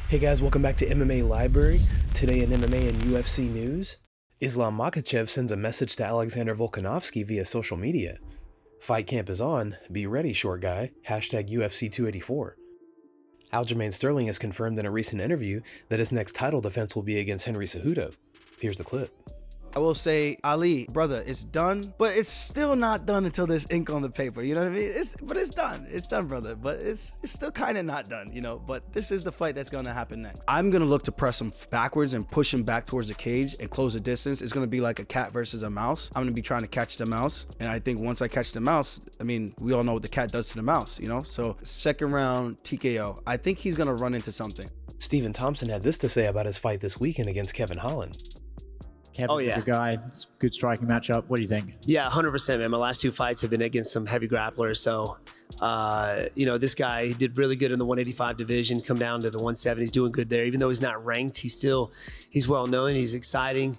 Hey guys, welcome back to MMA Library. Today in MMA and UFC news, Islam Makhachev sends a message to Alexander Volkanovski via social media. Fight camp is on, be ready short guy, hashtag UFC 284. Aljamain Sterling has confirmed in a recent interview that his next title defense will be against Henry Cejudo. Here's the clip. I will say, Ali, brother, it's done, but it's still not done until there's ink on the paper, you know what I mean? But it's done, brother, but it's still kind of not done, you know, but this is the fight that's gonna happen next. I'm gonna look to press him backwards and push him back towards the cage and close the distance. It's gonna be like a cat versus a mouse. I'm gonna be trying to catch the mouse, and I think once I catch the mouse, I mean, we all know what the cat does to the mouse, you know? So second round TKO, I think he's gonna run into something. Stephen Thompson had this to say about his fight this weekend against Kevin Holland. Kevin's a good guy. It's a good striking matchup. What do you think? Yeah, 100%, man. My last two fights have been against some heavy grapplers. So, you know, this guy did really good in the 185 division, come down to the 170. He's doing good there. Even though he's not ranked, he's well known. He's exciting.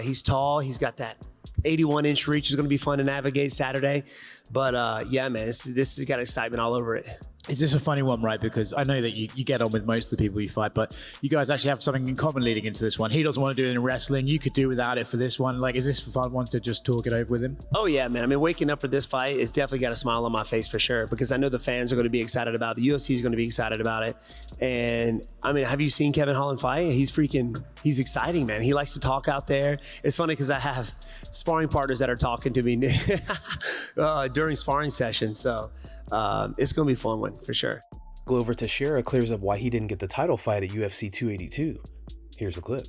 He's tall. He's got that 81-inch reach. Is going to be fun to navigate Saturday. But yeah, man, this has got excitement all over it. Is this a funny one, right? Because I know that you get on with most of the people you fight, but you guys actually have something in common leading into this one. He doesn't want to do it in wrestling. You could do without it for this one. Like, is this a fun one to just talk it over with him? Oh, yeah, man. I mean, waking up for this fight, it's definitely got a smile on my face for sure, because I know the fans are going to be excited about it. The UFC is going to be excited about it. And, I mean, have you seen Kevin Holland fight? He's exciting, man. He likes to talk out there. It's funny because I have sparring partners that are talking to me during sparring sessions. So it's going to be a fun one for sure. Glover Teixeira clears up why he didn't get the title fight at UFC 282. Here's the clip.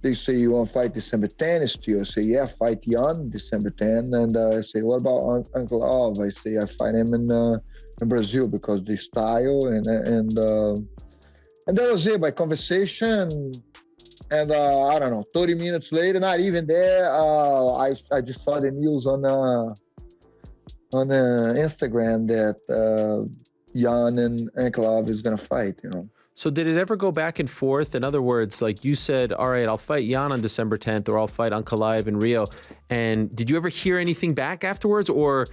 They say you want to fight December 10. I say, yeah, fight Jan December 10. And I say, what about Uncle Alv? I say, I fight him in Brazil because the style and that was it. By conversation. And I don't know, 30 minutes later, not even there, I just saw the news on Instagram that Jan and Ankalaev is gonna fight, you know. So did it ever go back and forth? In other words, like you said, all right, I'll fight Jan on December 10th, or I'll fight Ankalaev in Rio. And did you ever hear anything back afterwards, or?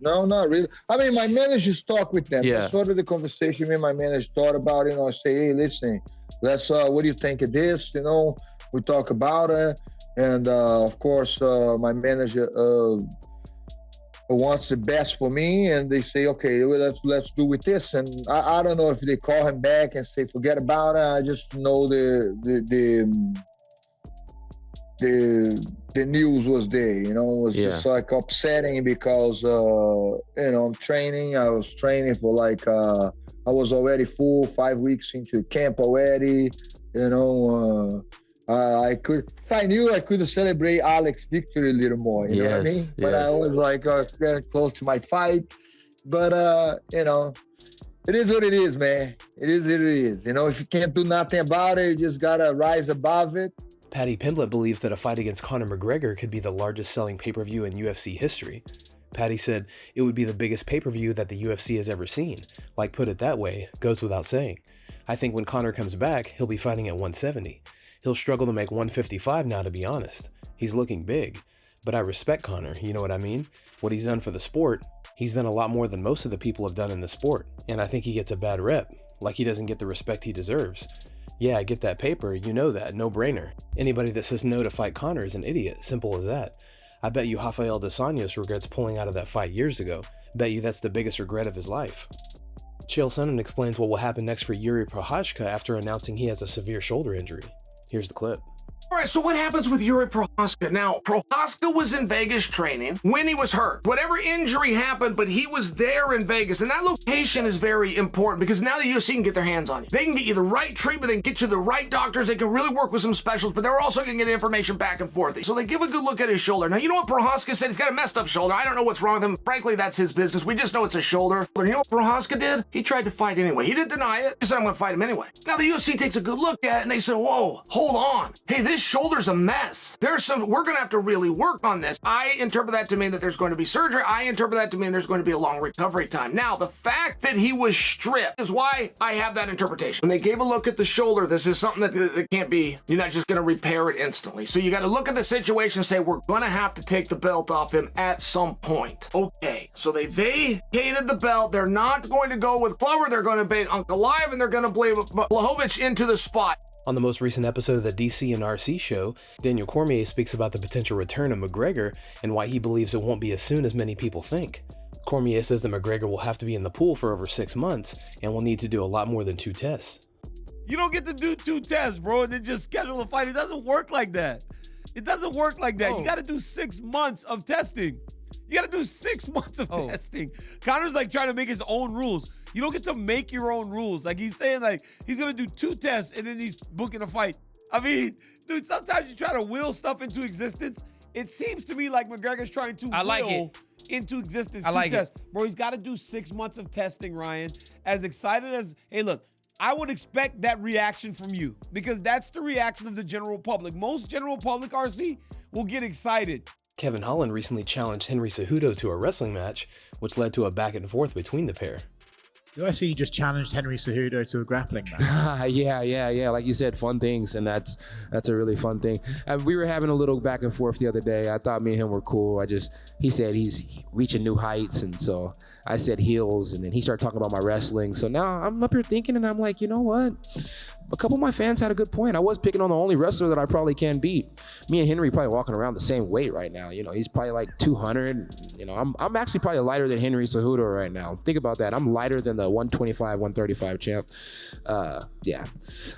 No, not really. I mean, my managers talk with them. Yeah. That's sort of the conversation me and my manager thought about it. You know, I say, hey, listen, let's, what do you think of this? You know, we talk about it. And of course, my manager, wants the best for me, and they say, okay, well, let's do with this. And I don't know if they call him back and say forget about it. I just know the news was there, you know. It was just like upsetting because you know, I'm training. I was training for like I was already 5 weeks into camp already, you know. If I knew, I could celebrate Alex's victory a little more, you know what I mean? But I was like very close to my fight. But, you know, it is what it is, man. It is what it is. You know, if you can't do nothing about it, you just got to rise above it. Paddy Pimblett believes that a fight against Conor McGregor could be the largest selling pay-per-view in UFC history. Paddy said it would be the biggest pay-per-view that the UFC has ever seen. Like, put it that way, goes without saying. I think when Conor comes back, he'll be fighting at 170. He'll struggle to make 155 now, to be honest. He's looking big. But I respect Conor, you know what I mean? What he's done for the sport, he's done a lot more than most of the people have done in the sport. And I think he gets a bad rep, like he doesn't get the respect he deserves. Yeah, I get that paper, you know that, no brainer. Anybody that says no to fight Conor is an idiot, simple as that. I bet you Rafael dos Anjos regrets pulling out of that fight years ago. Bet you that's the biggest regret of his life. Chael Sonnen explains what will happen next for Jiri Prochazka after announcing he has a severe shoulder injury. Here's the clip. All right, so what happens with Jiri Prochazka? Now, Prochazka was in Vegas training when he was hurt. Whatever injury happened, but he was there in Vegas. And that location is very important because now the UFC can get their hands on you. They can get you the right treatment, they can get you the right doctors, they can really work with some specialists, but they're also going to get information back and forth. So they give a good look at his shoulder. Now, you know what Prochazka said? He's got a messed up shoulder. I don't know what's wrong with him. Frankly, that's his business. We just know it's a shoulder. But you know what Prochazka did? He tried to fight anyway. He didn't deny it. He said, I'm going to fight him anyway. Now, the UFC takes a good look at it and they say, whoa, hold on. Hey, this shoulder's a mess. There's we're going to have to really work on this. I interpret that to mean that there's going to be surgery. I interpret that to mean there's going to be a long recovery time. Now, the fact that he was stripped is why I have that interpretation. When they gave a look at the shoulder, this is something that can't be, you're not just going to repair it instantly. So you got to look at the situation and say, we're going to have to take the belt off him at some point. Okay, so they vacated the belt. They're not going to go with Glover. They're going to bait Ankalaev, and they're going to blame Blachowicz into the spot. On the most recent episode of the DC and RC show, Daniel Cormier speaks about the potential return of McGregor and why he believes it won't be as soon as many people think. Cormier says that McGregor will have to be in the pool for over 6 months and will need to do a lot more than 2 tests. You don't get to do 2 tests, bro, and then just schedule a fight. It doesn't work like that. It doesn't work like that. You got to do 6 months of testing. You got to do 6 months of testing. Conor's like trying to make his own rules. You don't get to make your own rules. Like he's saying, like he's gonna do 2 tests and then he's booking a fight. I mean, dude, sometimes you try to will stuff into existence. It seems to me like McGregor's trying to will into existence 2 tests. Bro, he's got to do 6 months of testing, Ryan. As excited as, hey, look, I would expect that reaction from you because that's the reaction of the general public. Most general public, RC, will get excited. Kevin Holland recently challenged Henry Cejudo to a wrestling match, which led to a back and forth between the pair. Do I see you just challenged Henry Cejudo to a grappling match? Yeah. Like you said, fun things, and that's a really fun thing. We were having a little back and forth the other day. I thought me and him were cool. He said he's reaching new heights, and so I said heels, and then he started talking about my wrestling. So now I'm up here thinking, and I'm like, you know what? A couple of my fans had a good point. I was picking on the only wrestler that I probably can beat. Me and Henry probably walking around the same weight right now. You know, he's probably like 200. You know, I'm actually probably lighter than Henry Cejudo right now. Think about that. I'm lighter than the 125, 135 champ. Yeah,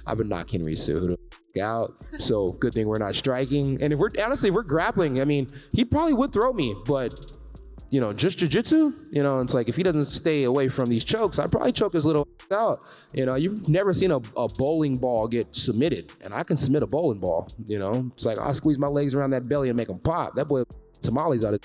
I've been knocking Henry Cejudo out. So good thing we're not striking. And if we're grappling, I mean, he probably would throw me, but you know, just jiu-jitsu, you know, it's like if he doesn't stay away from these chokes, I'd probably choke his little out. You know, you've never seen a bowling ball get submitted, and I can submit a bowling ball, you know. It's like I'll squeeze my legs around that belly and make them pop. That boy tamales out of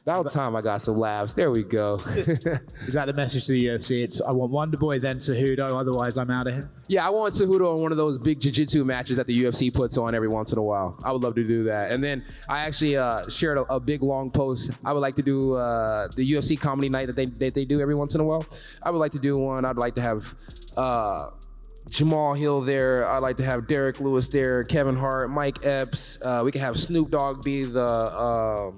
About time I got some laughs. There we go. Is that the message to the UFC? It's I want Wonder Boy, then Cejudo, otherwise I'm out of here? Yeah, I want Cejudo in one of those big jiu-jitsu matches that the UFC puts on every once in a while. I would love to do that. And then I actually shared a big long post. I would like to do the UFC comedy night that they do every once in a while. I would like to do one. I'd like to have Jamal Hill there. I'd like to have Derek Lewis there, Kevin Hart, Mike Epps. We could have Snoop Dogg be the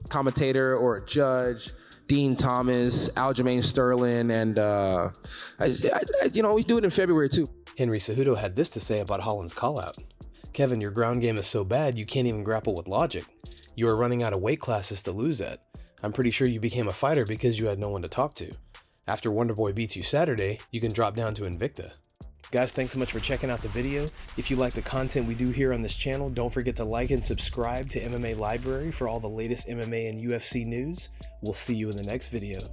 commentator or a judge, Dean Thomas, Aljamain Sterling, and you know, we do it in February too. Henry Cejudo had this to say about Holland's call-out. Kevin, your ground game is so bad you can't even grapple with logic. You are running out of weight classes to lose at. I'm pretty sure you became a fighter because you had no one to talk to. After Wonderboy beats you Saturday, you can drop down to Invicta. Guys, thanks so much for checking out the video. If you like the content we do here on this channel, don't forget to like and subscribe to MMA Library for all the latest MMA and UFC news. We'll see you in the next video.